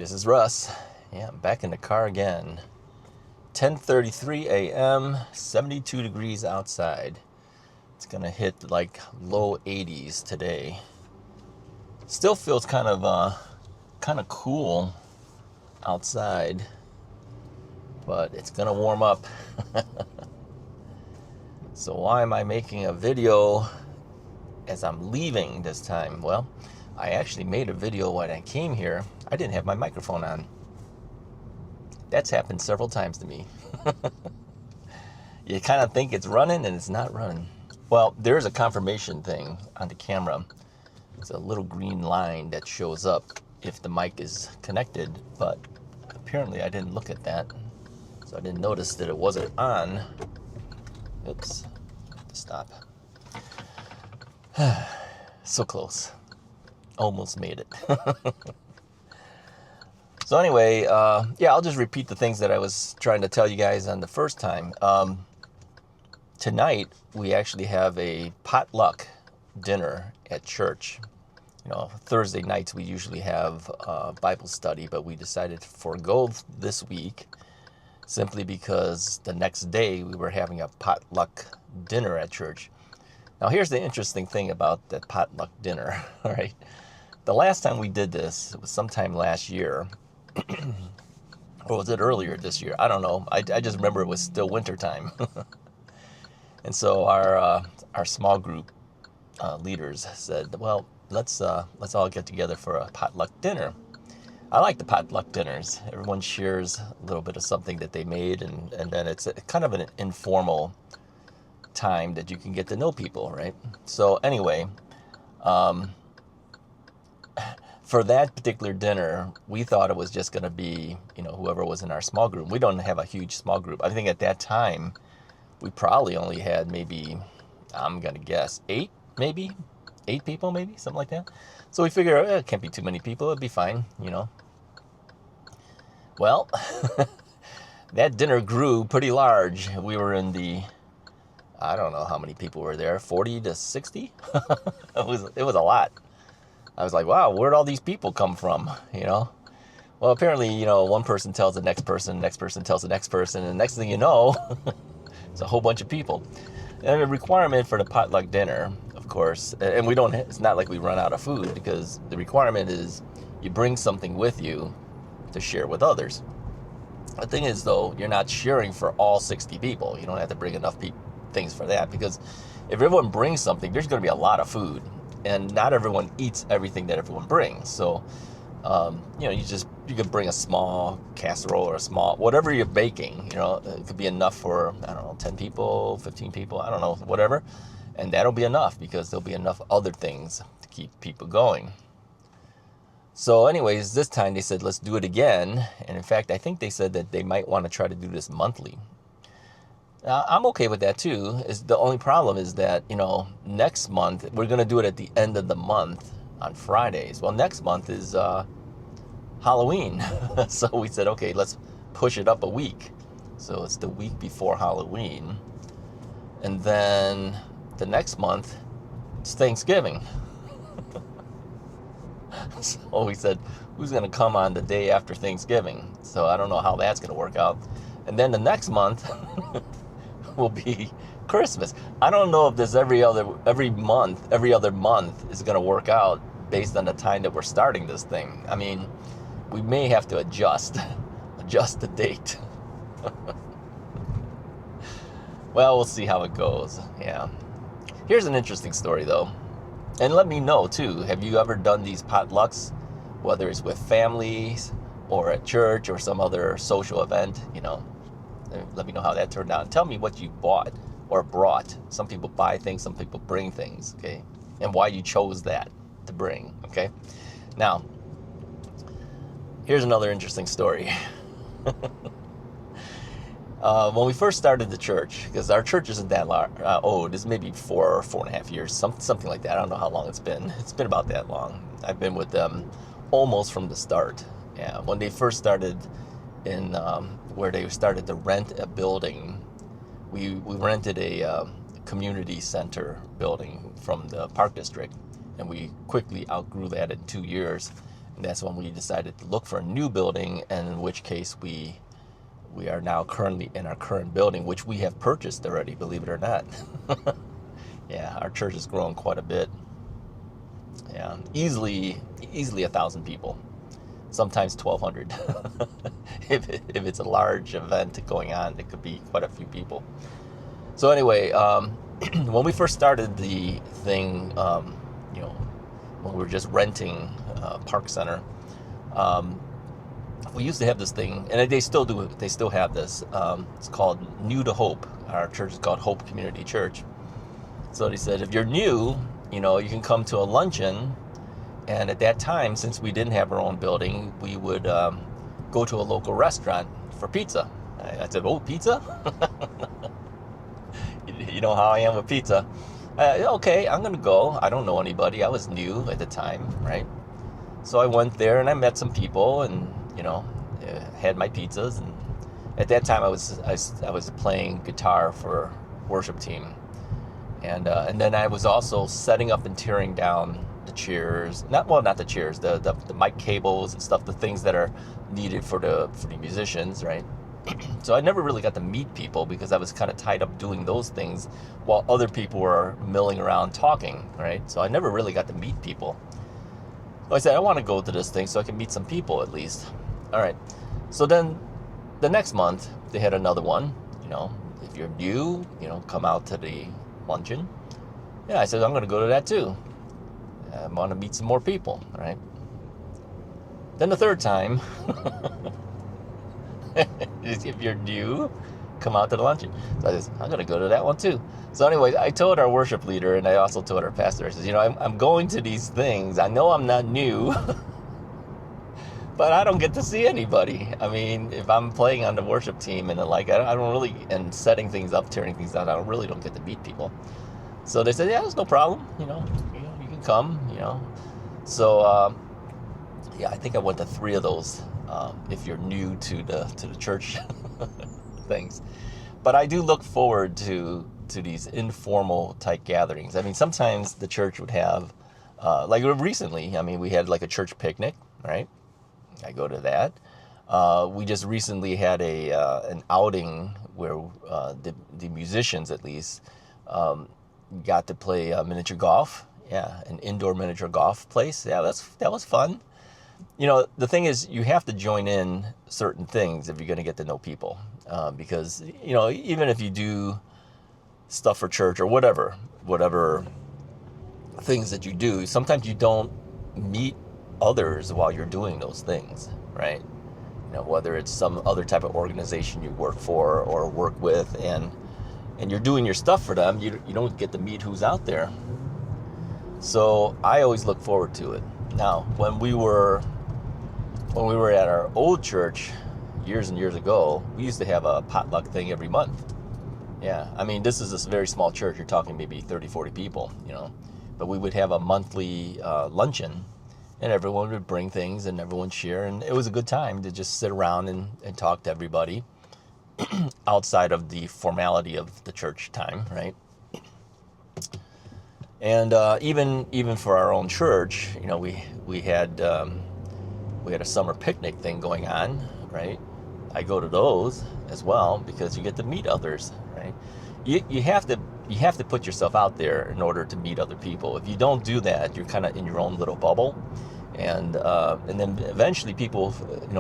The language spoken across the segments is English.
This is Russ. Yeah, I'm back in the car again. 10:33 a.m., 72 degrees outside. It's gonna hit like low 80s today. Still feels kind of cool outside, but it's gonna warm up. So why am I making a video as I'm leaving this time? Well, I actually made a video when I came here. I didn't have my microphone on. That's happened several times to me. You kind of think it's running and it's not running. Well, there's a confirmation thing on the camera. It's a little green line that shows up if the mic is connected, but apparently I didn't look at that. So I didn't notice that it wasn't on. Oops, stop. So close. Almost made it. So anyway, yeah, I'll just repeat the things that I was trying to tell you guys on the first time. Tonight, we actually have a potluck dinner at church. You know, Thursday nights we usually have Bible study, but we decided to forego this week simply because the next day we were having a potluck dinner at church. Now, here's the interesting thing about that potluck dinner, all right? The last time we did this, it was sometime last year, or was it earlier this year? I don't know. I just remember it was still wintertime. And so our small group leaders said, well, let's all get together for a potluck dinner. I like the potluck dinners. Everyone shares a little bit of something that they made, and then it's kind of an informal time that you can get to know people, right? So anyway, for that particular dinner, we thought it was just going to be, you know, whoever was in our small group. We don't have a huge small group. I think at that time, we probably only had maybe, I'm going to guess, 8 people, maybe, something like that. So we figured it can't be too many people. It'd be fine, you know. Well, that dinner grew pretty large. We were in the, I don't know how many people were there, 40 to 60? It was a lot. I was like, wow, where'd all these people come from, you know? Well, apparently, you know, one person tells the next person tells the next person, and the next thing you know, it's a whole bunch of people. And the requirement for the potluck dinner, of course, and it's not like we run out of food, because the requirement is you bring something with you to share with others. The thing is, though, you're not sharing for all 60 people. You don't have to bring enough things for that, because if everyone brings something, there's going to be a lot of food, and not everyone eats everything that everyone brings. So, you know, you could bring a small casserole or a small, whatever you're baking, you know, it could be enough for, I don't know, 10 people, 15 people, I don't know, whatever. And that'll be enough, because there'll be enough other things to keep people going. So anyways, this time they said, let's do it again. And in fact, I think they said that they might want to try to do this monthly. I'm okay with that too. The only problem is that, you know, next month, we're going to do it at the end of the month on Fridays. Well, next month is Halloween. So we said, okay, let's push it up a week. So it's the week before Halloween. And then the next month, it's Thanksgiving. So we said, who's going to come on the day after Thanksgiving? So I don't know how that's going to work out. And then the next month will be Christmas. I don't know if this every other month is going to work out based on the time that we're starting this thing. I mean, we may have to adjust the date. Well, we'll see how it goes. Yeah. Here's an interesting story, though. And let me know, too. Have you ever done these potlucks, whether it's with families or at church or some other social event? You know, let me know how that turned out. And tell me what you bought or brought. Some people buy things, some people bring things, okay? And why you chose that to bring, okay? Now, here's another interesting story. When we first started the church, because our church isn't that old, it's maybe 4.5 years, something like that. I don't know how long it's been. It's been about that long. I've been with them almost from the start. Yeah, when they first started in where they started to rent a building, we rented a community center building from the Park District, and we quickly outgrew that in 2 years. that's when we decided to look for a new building, and in which case we are now currently in our current building, which we have purchased already, believe it or not. Yeah, our church has grown quite a bit. Yeah, easily 1,000 people, sometimes 1,200. If it's a large event going on, it could be quite a few people. So anyway, when we first started the thing, when we were just renting Park Center, we used to have this thing, and they still do. They still have this. It's called New to Hope. Our church is called Hope Community Church. So they said, if you're new, you can come to a luncheon. And at that time, since we didn't have our own building, we would go to a local restaurant for pizza. I said, oh, pizza? You know how I am with pizza. Okay, I'm going to go. I don't know anybody. I was new at the time, right? So I went there and I met some people and, had my pizzas. And at that time, I was playing guitar for worship team. And then I was also setting up and tearing down the chairs, not the chairs, the mic cables and stuff, the things that are needed for the musicians, right? So I never really got to meet people because I was kind of tied up doing those things while other people were milling around talking, right? So I never really got to meet people. So I said, I want to go to this thing so I can meet some people at least. All right. So then the next month they had another one, if you're new, come out to the luncheon. Yeah, I said, I'm going to go to that too. I want to meet some more people, right? Then the third time, if you're new, come out to the luncheon. So I said, I'm going to go to that one too. So anyway, I told our worship leader, and I also told our pastor, I said, I'm going to these things. I know I'm not new, but I don't get to see anybody. I mean, if I'm playing on the worship team and I don't really, and setting things up, tearing things down, I really don't get to meet people. So they said, yeah, there's no problem. You can come, So, I think I went to 3 of those, if you're new to the church things. But I do look forward to these informal type gatherings. I mean, sometimes the church would have, like recently, we had like a church picnic, right? I go to that. We just recently had an outing where the musicians, at least, got to play miniature golf. Yeah, an indoor miniature golf place. Yeah, that was fun. The thing is, you have to join in certain things if you're going to get to know people, because even if you do stuff for church or whatever things that you do, sometimes you don't meet others while you're doing those things, right? Whether it's some other type of organization you work for or work with, and you're doing your stuff for them, you don't get to meet who's out there. So I always look forward to it. Now, when we were at our old church years and years ago, we used to have a potluck thing every month. Yeah, this is a very small church. You're talking maybe 30, 40 people, But we would have a monthly luncheon, and everyone would bring things and everyone share. And it was a good time to just sit around and talk to everybody outside of the formality of the church time, right? And even for our own church, we had a summer picnic thing going on, right? I go to those as well because you get to meet others, right? You have to put yourself out there in order to meet other people. If you don't do that, you're kind of in your own little bubble, and then eventually people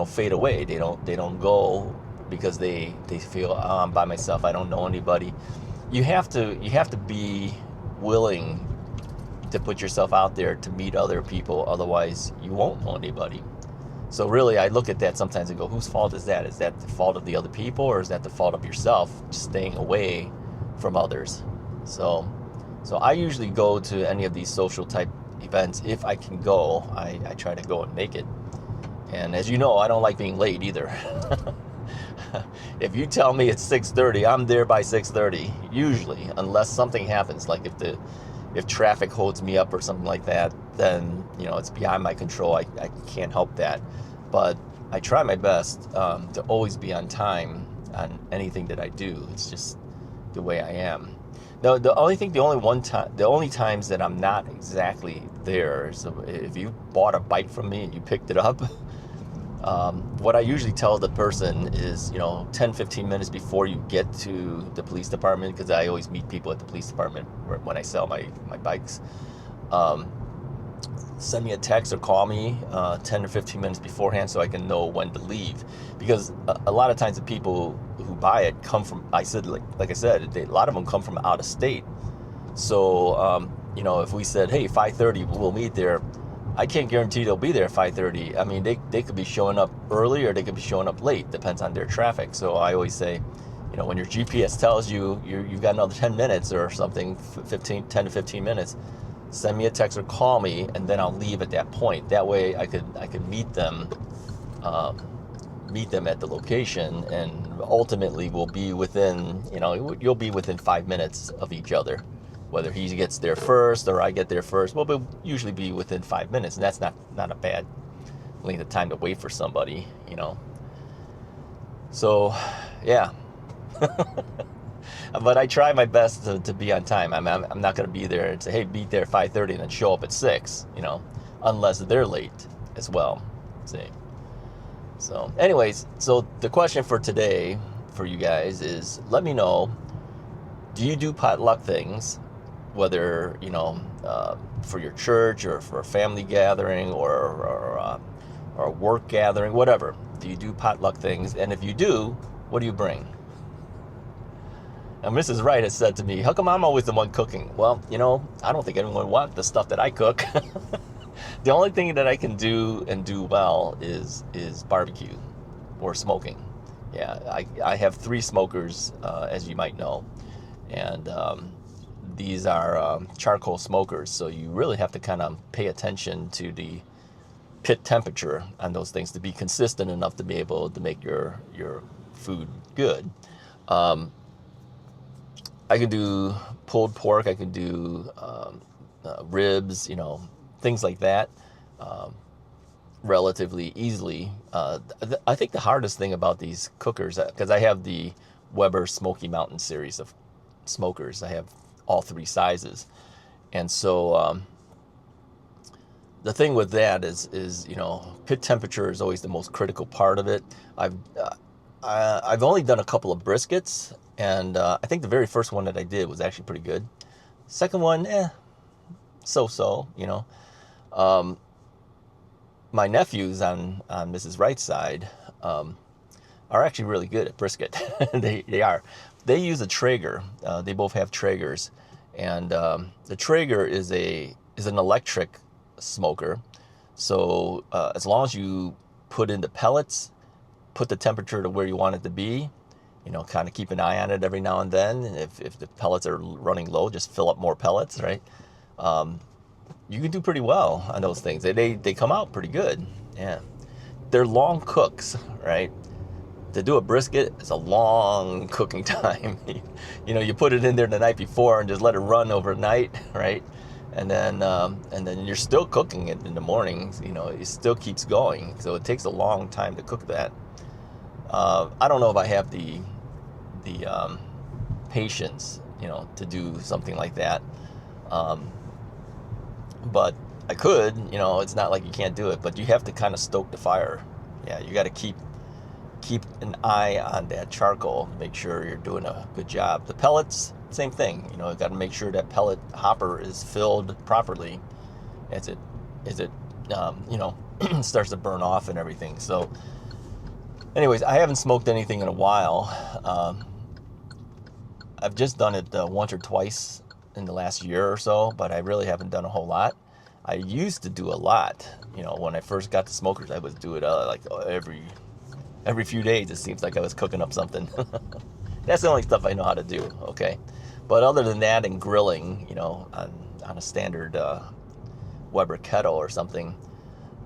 fade away. They don't go because they feel, oh, I'm by myself. I don't know anybody. You have to be willing to put yourself out there to meet other people. Otherwise, you won't know anybody. So really, I look at that sometimes and go, whose fault is that? Is that the fault of the other people, or is that the fault of yourself just staying away from others? So I usually go to any of these social type events. If I can go, I try to go and make it. And as you know, I don't like being late either. If you tell me it's 6:30, I'm there by 6:30, usually, unless something happens, like if traffic holds me up or something like that, then it's beyond my control. I can't help that. But I try my best to always be on time on anything that I do. It's just the way I am. The only times that I'm not exactly there is if you bought a bike from me and you picked it up. What I usually tell the person is, 10, 15 minutes before you get to the police department, because I always meet people at the police department when I sell my bikes. Um, Send me a text or call me 10 or 15 minutes beforehand so I can know when to leave. Because a lot of times the people who buy it come from, like I said, a lot of them come from out of state. So, if we said, hey, 5:30, we'll meet there, I can't guarantee they'll be there at 5:30. I mean, they could be showing up early or they could be showing up late, depends on their traffic. So I always say, when your GPS tells you've got another 10 minutes or something, 10 to 15 minutes, send me a text or call me, and then I'll leave at that point. That way I could meet them at the location, and ultimately we'll be within, you'll be within 5 minutes of each other. Whether he gets there first or I get there first, we'll usually be within 5 minutes, and that's not a bad length of time to wait for somebody, So, yeah. But I try my best to be on time. I'm not going to be there and say, hey, be there at 5:30 and then show up at 6, unless they're late as well. See. So, anyways, so the question for today for you guys is, let me know, do you do potluck things, whether, for your church or for a family gathering or a work gathering, whatever. Do you do potluck things? And if you do, what do you bring? And Mrs. Wright has said to me, how come I'm always the one cooking? Well, I don't think anyone would want the stuff that I cook. The only thing that I can do and do well is barbecue or smoking. Yeah, I have 3 smokers, as you might know. And these are charcoal smokers, so you really have to kind of pay attention to the pit temperature on those things to be consistent enough to be able to make your food good. I can do pulled pork, I can do ribs, things like that, relatively easily. I think the hardest thing about these cookers, because I have the Weber Smoky Mountain series of smokers, I have all 3 sizes, and so the thing with that is pit temperature is always the most critical part of it. I've only done a couple of briskets, and I think the very first one that I did was actually pretty good. Second one, so-so, My nephews on Mrs. Wright's side are actually really good at brisket. They are. They use a Traeger. They both have Traegers, and the Traeger is an electric smoker. So as long as you put in the pellets, put the temperature to where you want it to be, kind of keep an eye on it every now and then. And if the pellets are running low, just fill up more pellets, right? You can do pretty well on those things. They come out pretty good. Yeah. They're long cooks, right? To do a brisket is a long cooking time. You put it in there the night before and just let it run overnight, right? And then you're still cooking it in the mornings. It still keeps going. So it takes a long time to cook that. I don't know if I have the patience, to do something like that. But I could. It's not like you can't do it, but you have to kind of stoke the fire. Yeah, you got to keep an eye on that charcoal, make sure you're doing a good job. The pellets, same thing. You got to make sure that pellet hopper is filled properly as it starts to burn off and everything. So anyways, I haven't smoked anything in a while. I've just done it once or twice in the last year or so, but I really haven't done a whole lot. I used to do a lot. When I first got the smokers, I would do it every few days. It seems like I was cooking up something. That's the only stuff I know how to do, okay? But other than that and grilling, on a standard Weber kettle or something,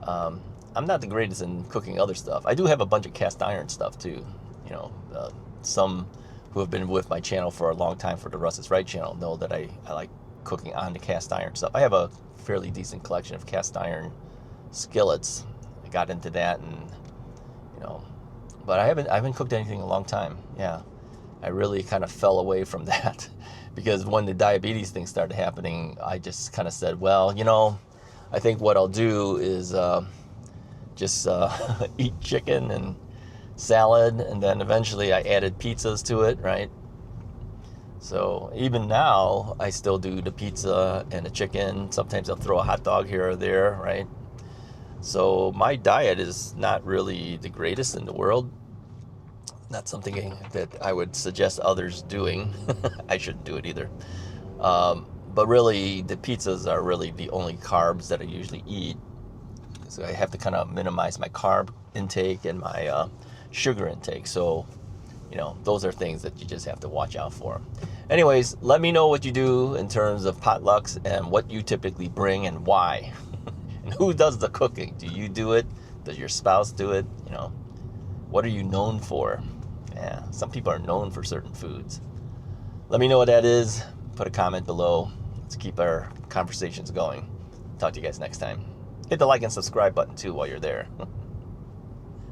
I'm not the greatest in cooking other stuff. I do have a bunch of cast iron stuff too. Some who have been with my channel for a long time for the Russ is Right channel know that I like cooking on the cast iron stuff. I have a fairly decent collection of cast iron skillets. I got into that, and but I haven't cooked anything in a long time. Yeah, I really kind of fell away from that because when the diabetes thing started happening, I just kind of said, well, I think what I'll do is just eat chicken and salad, and then eventually I added pizzas to it, right? So even now, I still do the pizza and the chicken. Sometimes I'll throw a hot dog here or there, right? So my diet is not really the greatest in the world. Not something that I would suggest others doing. I shouldn't do it either. But really, the pizzas are really the only carbs that I usually eat. So I have to kind of minimize my carb intake and my sugar intake. So, those are things that you just have to watch out for. Anyways, let me know what you do in terms of potlucks and what you typically bring and why. And who does the cooking? Do you do it? Does your spouse do it? What are you known for? Yeah, some people are known for certain foods. Let me know what that is. Put a comment below. Let's keep our conversations going. Talk to you guys next time. Hit the like and subscribe button too while you're there.